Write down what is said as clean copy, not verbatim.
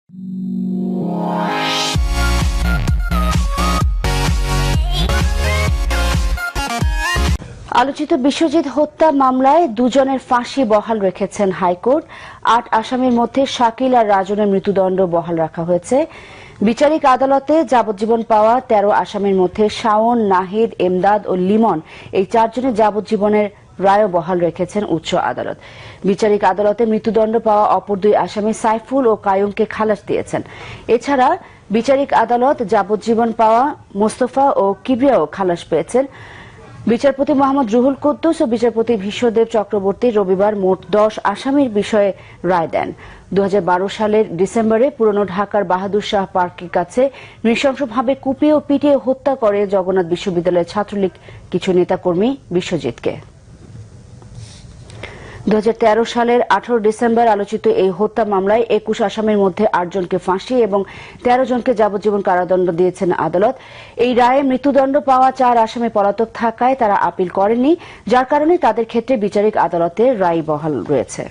আলোচিত বিশ্বজিৎ হত্যা মামলায় দুজনের ফাঁসি বহাল রেখেছেন হাইকোর্ট। ৮ আসামির মধ্যে শাকিল আর রাজনের মৃত্যুদণ্ড বহাল রাখা হয়েছে। বিচারিক আদালতে যাবজ্জীবন পাওয়া ১৩ আসামির মধ্যে শাওন, নাহিদ, এমদাদ ও লিমন এই ৪ জনের যাবজ্জীবনের রায়ও বহাল রেখেছেন উচ্চ আদালত। বিচারিক আদালতে মৃত্যুদণ্ড পাওয়া অপর ২ আসামি সাইফুল ও কায়ুমকে খালাস দিয়েছেন। এছাড়া বিচারিক আদালত যাবজ্জীবন পাওয়া মোস্তফা ও কিবরিয়াও খালাস পেয়েছেন। বিচারপতি মোহাম্মদ রুহুল কুদ্দুস ও বিচারপতি ভীষ্মদেব চক্রবর্তী রবিবার মোট ১০ আসামির বিষয়ে রায় দেন। ২০১২ সালের ডিসেম্বরে পুরনো ঢাকার বাহাদুর শাহ পার্কের কাছে নৃশংসভাবে কুপিয়ে ও পিটিয়ে হত্যা করে জগন্নাথ বিশ্ববিদ্যালয়ের ছাত্রলীগ কিছু নেতাকর্মী বিশ্বজিৎকে। ২০১৩ সালের ১৮ ডিসেম্বর আলোচিত এই হত্যা মামলায় ২১ আসামির মধ্যে ৮ জনকে ফাঁসি এবং ১৩ জনকে যাবজ্জীবন কারাদণ্ড দিয়েছেন আদালত। এই রায়ে মৃত্যুদণ্ড পাওয়া ৪ আসামি পলাতক থাকায় তারা আপিল করেননি, যার কারণে তাদের ক্ষেত্রে বিচারিক আদালতের রায় বহাল রয়েছে।